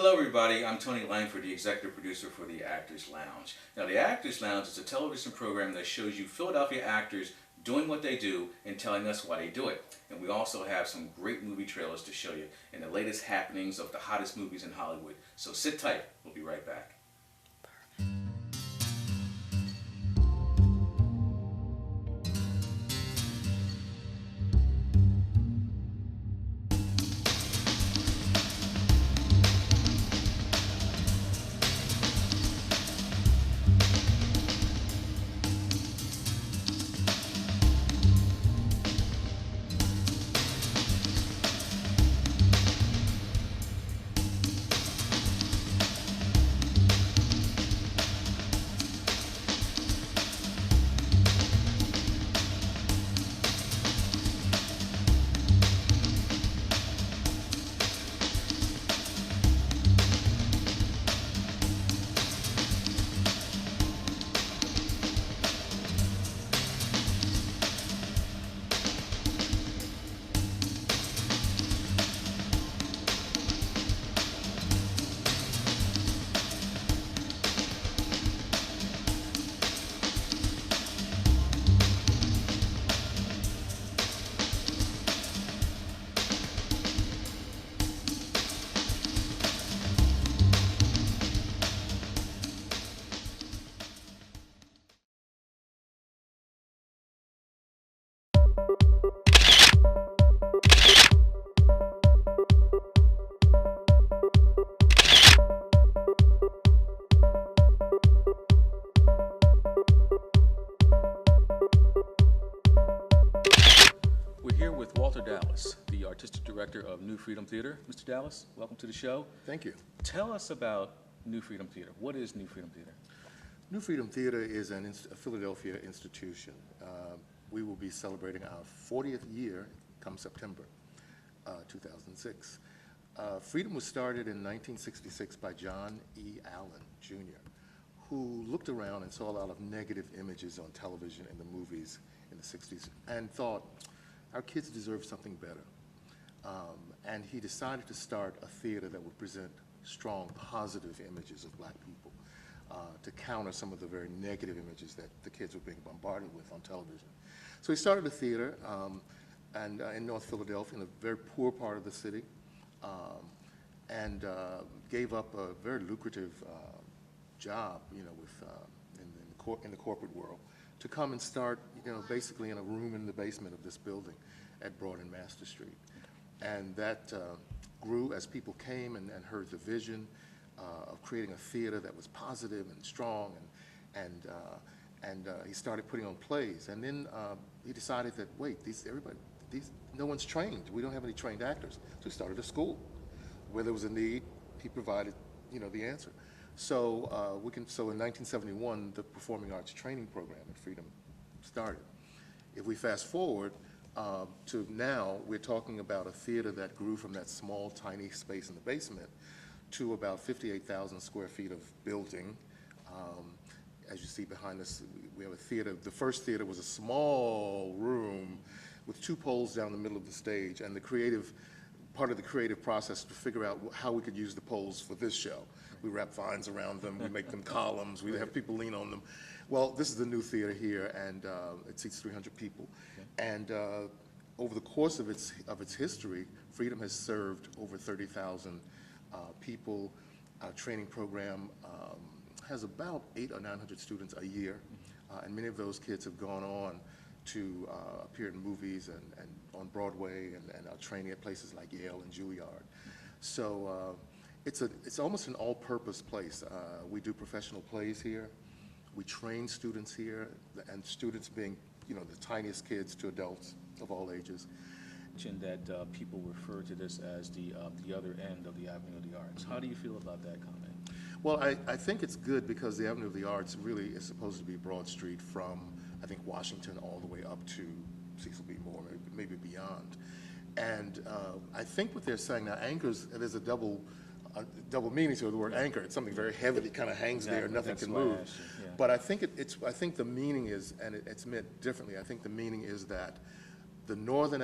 Hello everybody, I'm Tony Lankford, the executive producer for the Actors Lounge. Now the Actors Lounge is a television program that shows you Philadelphia actors doing what they do and telling us why they do it. And we also have some great movie trailers to show you and the latest happenings of the hottest movies in Hollywood. So sit tight, we'll be right back. We're here with Walter Dallas, the artistic director of New Freedom Theater. Mr. Dallas, welcome to the show. Thank you. Tell us about New Freedom Theater. What is New Freedom Theater? New Freedom Theater is a Philadelphia institution. We will be celebrating our 40th year come September 2006. Freedom was started in 1966 by John E. Allen, Jr., who looked around and saw a lot of negative images on television and the movies in the 60s and thought, our kids deserve something better. And he decided to start a theater that would present strong, positive images of black people to counter some of the very negative images that the kids were being bombarded with on television. So he started a theater in North Philadelphia, in a very poor part of the city, and gave up a very lucrative job, in the corporate world, to come and start, basically in a room in the basement of this building at Broad and Master Street. And that grew as people came and heard the vision of creating a theater that was positive and strong, and he started putting on plays. And then he decided that, wait, no one's trained. We don't have any trained actors. So he started a school. Where there was a need, he provided, the answer. So so in 1971, the Performing Arts Training Program at Freedom started. If we fast forward to now, we're talking about a theater that grew from that small, tiny space in the basement to about 58,000 square feet of building. As you see behind us, we have a theater. The first theater was a small room with two poles down the middle of the stage, and part of the creative process to figure out how we could use the poles for this show. We wrap vines around them, we make them columns, we have people lean on them. Well, this is the new theater here, and it seats 300 people. Okay. And over the course of its history, Freedom has served over 30,000 people. Our training program has about 800 or 900 students a year, and many of those kids have gone on to appear in movies and on Broadway and are training at places like Yale and Juilliard. So it's almost an all-purpose place. We do professional plays here. We train students here, and students being, the tiniest kids to adults of all ages. Mentioned that people refer to this as the other end of the Avenue of the Arts. How do you feel about that comment? Well, I think it's good because the Avenue of the Arts really is supposed to be Broad Street from, I think, Washington all the way up to Cecil B. Moore, maybe beyond. And I think what they're saying now, anchors, there's a double meaning to the word anchor. It's something very heavy that kind of hangs there, nothing can move. Yeah. But I think I think the meaning is, and it's meant differently. I think the meaning is that the northern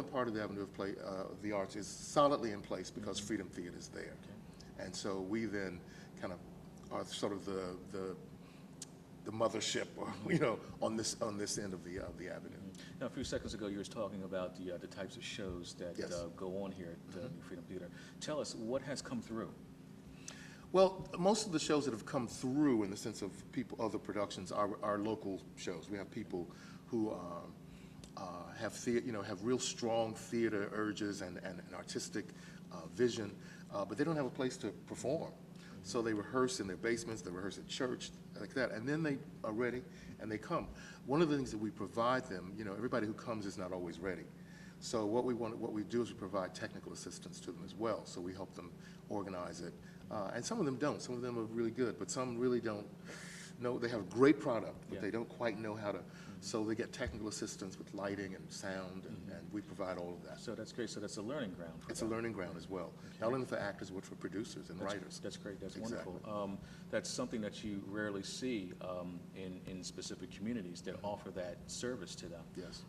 part of the Avenue of the Arts is solidly in place because Freedom Theater is there. Okay. And so we then kind of are sort of the mothership, or, on this end of the avenue. Now, a few seconds ago, you were talking about the types of shows that Yes. go on here at New Freedom Theater. Tell us, what has come through? Well, most of the shows that have come through in the sense of other productions are local shows. We have people who have real strong theater urges and artistic vision, but they don't have a place to perform. So they rehearse in their basements, they rehearse at church, like that, and then they are ready and they come. One of the things that we provide them, everybody who comes is not always ready. So what we do is we provide technical assistance to them as well. So we help them organize it. And some of them don't. Some of them are really good, but some really don't know. They have a great product, but they don't quite know how to. So they get technical assistance with lighting and sound, and we provide all of that. So that's great. So that's a learning ground for It's them. a learning ground as well, not only for actors, but for producers and writers. That's great. That's Exactly. wonderful. That's something that you rarely see in specific communities that offer that service to them. Yes.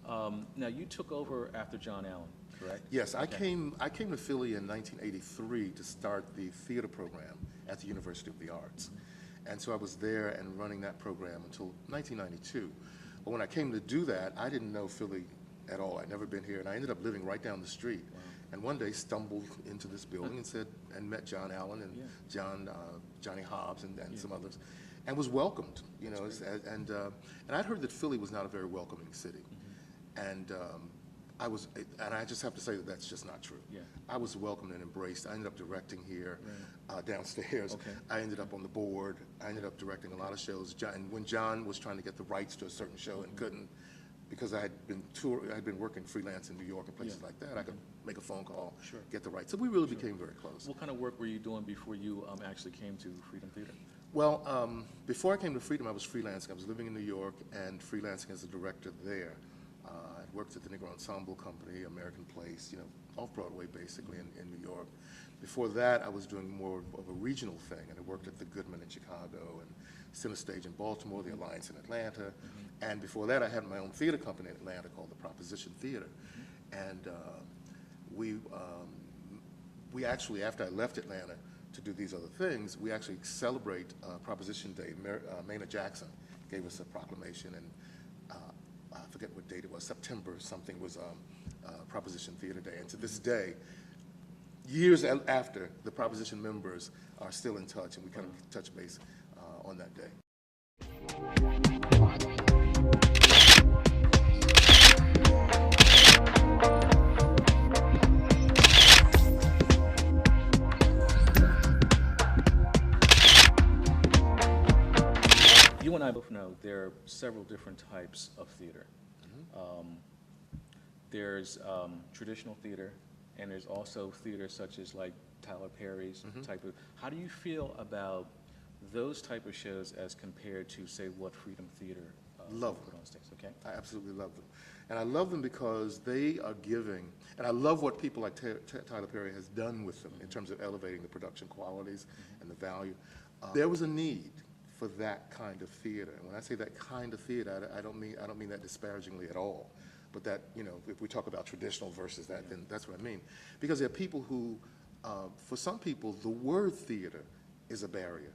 Now, you took over after John Allen, correct? Yes, I Okay. came to Philly in 1983 to start the theater program at the University of the Arts. And so I was there and running that program until 1992. But when I came to do that, I didn't know Philly at all. I'd never been here, and I ended up living right down the street. Wow. And one day stumbled into this building and met John Allen and Johnny Hobbs and some others, and was welcomed. And I'd heard that Philly was not a very welcoming city, and I just have to say that that's just not true. Yeah. I was welcomed and embraced. I ended up directing here downstairs. Okay. I ended up on the board. I ended up directing a lot of shows. And when John was trying to get the rights to a certain show and couldn't, because I had been working freelance in New York and places like that, I could make a phone call, get the rights. So we really became very close. What kind of work were you doing before you actually came to Freedom Theater? Well, before I came to Freedom, I was freelancing. I was living in New York and freelancing as a director there. I worked at the Negro Ensemble Company, American Place, off-Broadway basically in New York. Before that, I was doing more of a regional thing, and I worked at the Goodman in Chicago and Cinestage in Baltimore, the Alliance in Atlanta. And before that, I had my own theater company in Atlanta called the Proposition Theater. And we actually, after I left Atlanta to do these other things, we actually celebrate Proposition Day. Maynard Jackson gave us a proclamation, and I forget what date it was, September something was Proposition Theater Day. And to this day, years after, the Proposition members are still in touch, and we kind of touch base on that day. You and I both know there are several different types of theater. There's traditional theater, and there's also theater such as like Tyler Perry's type of. How do you feel about those type of shows as compared to, say, what Freedom Theater Love put them. on stage? Okay. I absolutely love them. And I love them because they are giving, and I love what people like Tyler Perry has done with them in terms of elevating the production qualities and the value. There was a need for that kind of theater. And when I say that kind of theater, I don't mean that disparagingly at all. But that, if we talk about traditional versus that, then that's what I mean. Because there are people who, for some people, the word theater is a barrier.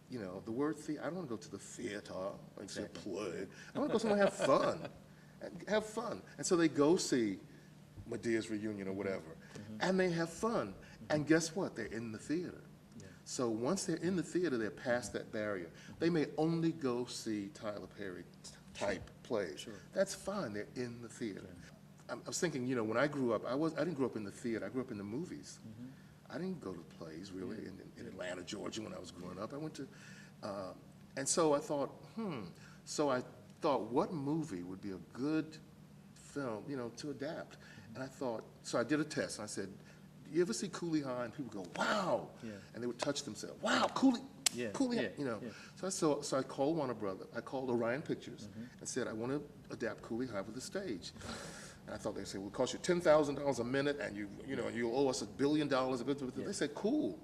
The word theater, I don't want to go to the theater, like say play. I want to go somewhere and have fun. Have fun. And so they go see Medea's Reunion or whatever, and they have fun. And guess what? They're in the theater. So once they're in the theater, they're past that barrier. They may only go see Tyler Perry type plays. Sure. That's fine. They're in the theater. I was thinking, when I grew up, I didn't grow up in the theater. I grew up in the movies. I didn't go to plays really in Atlanta, Georgia when I was growing up. I went to, and so I thought, So I thought, what movie would be a good film, to adapt? And I thought, so I did a test, and I said, you ever see Cooley High? And people go, wow. Yeah. And they would touch themselves. Wow, Cooley High, Yeah. So I called Warner Brothers. I called Orion Pictures and said, I want to adapt Cooley High for the stage. And I thought they'd say, well, it cost you $10,000 a minute, and you'll owe us $1 billion. They said, cool.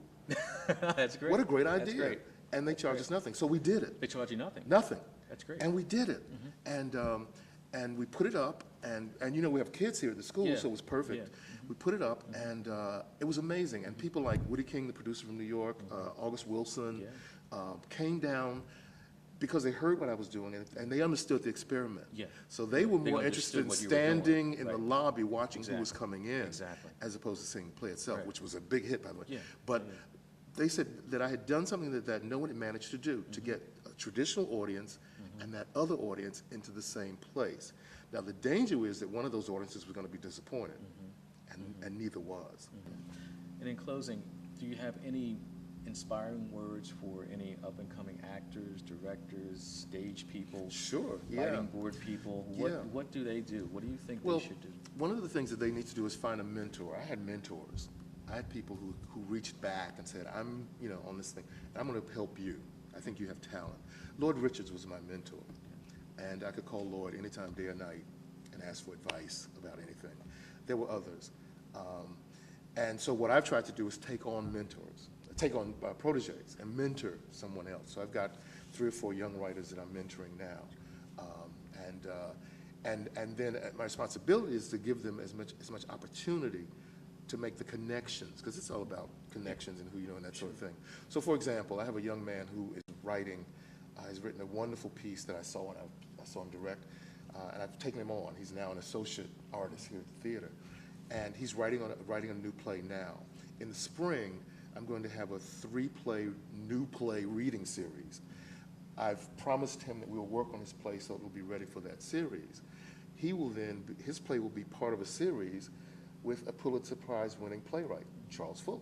That's great. What a great idea. That's great. And they charged us nothing. So we did it. They charge you nothing. Nothing. That's great. And we did it. And And we put it up, and you know, we have kids here at the school, Yeah. so it was perfect. Yeah. We put it up, and it was amazing. And people like Woody King, the producer from New York, August Wilson, came down because they heard what I was doing, and they understood the experiment. Yeah. So they were They more interested in understood what you were doing. standing in the Right. lobby watching who was Exactly. coming in, Exactly. as opposed to seeing the play itself, Right. which was a big hit, by the way. Yeah. But Yeah. they said that I had done something that no one had managed to do, to get a traditional audience and that other audience into the same place. Now, the danger is that one of those audiences was going to be disappointed, and neither was. And in closing, do you have any inspiring words for any up-and-coming actors, directors, stage people? Sure, yeah. Lighting board people? Yeah. What do they do? What do you think Well, they should do? one of the things that they need to do is find a mentor. I had mentors. I had people who reached back and said, I'm, you know, on this thing, I'm going to help you. I think you have talent. Lord Richards was my mentor. And I could call Lord anytime, day or night, and ask for advice about anything. There were others. And so what I've tried to do is take on mentors, take on proteges and mentor someone else. So I've got 3 or 4 young writers that I'm mentoring now. And then my responsibility is to give them as much opportunity to make the connections, because it's all about connections and who you know and that sort of thing. So for example, I have a young man who is writing, he's written a wonderful piece that I saw when I saw him direct, and I've taken him on. He's now an associate artist here at the theater. And he's writing a new play now. In the spring, I'm going to have a 3-play, new play reading series. I've promised him that we'll work on his play so it will be ready for that series. He will then, his play will be part of a series with a Pulitzer Prize winning playwright, Charles Fuller,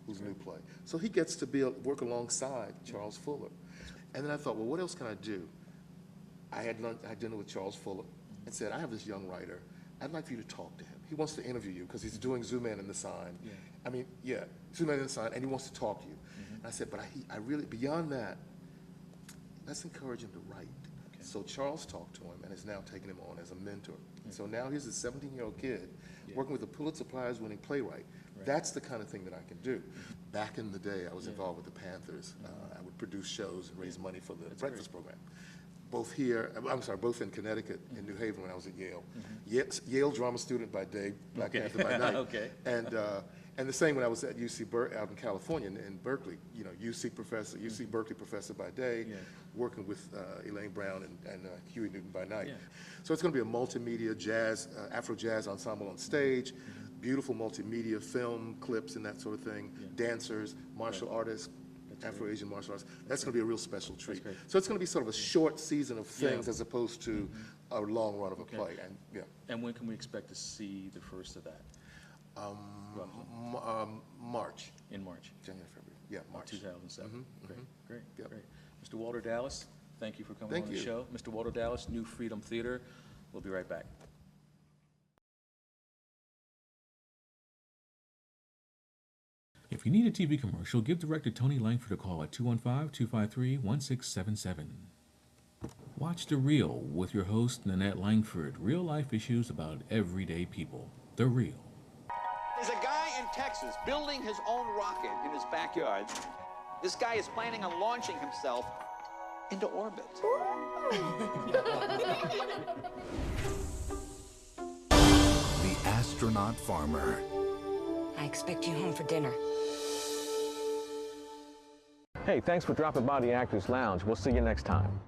whose new play. So he gets to work alongside Charles Fuller. And then I thought, well, what else can I do? I had dinner with Charles Fuller and said, I have this young writer. I'd like for you to talk to him. He wants to interview you because he's doing Zoom In and the Sign. Yeah. I mean, yeah, Zoom In and the Sign, and he wants to talk to you. And I said, but I really, beyond that, let's encourage him to write. Okay. So Charles talked to him and has now taken him on as a mentor. And so now here's a 17-year-old kid working with a Pulitzer Prize winning playwright. Right. That's the kind of thing that I can do. Back in the day, I was involved with the Panthers. I would produce shows and raise money for the breakfast program. Both here, both in Connecticut and New Haven when I was at Yale. Yale drama student by day, Black Panther by night. Okay. And the same when I was at out in California in Berkeley, you know, UC Berkeley professor by day, working with Elaine Brown and Huey Newton by night. Yeah. So it's going to be a multimedia jazz, Afro jazz ensemble on stage, beautiful multimedia film clips and that sort of thing, dancers, martial artists, Afro-Asian martial arts. That's going to be a real special treat. So it's going to be sort of a short season of things as opposed to a long run of a play. And And when can we expect to see the first of that? March. In March. January, February. Yeah, March. 2007. Great, great, Yep. great. Mr. Walter Dallas, thank you for coming Thank on the you. show. Mr. Walter Dallas, New Freedom Theater. We'll be right back. If you need a TV commercial, give director Tony Lankford a call at 215-253-1677. Watch The Real with your host, Nanette Lankford. Real-life issues about everyday people. The Real. There's a guy in Texas building his own rocket in his backyard. This guy is planning on launching himself into orbit. The Astronaut Farmer. I expect you home for dinner. Hey, thanks for dropping by the Actors Lounge. We'll see you next time.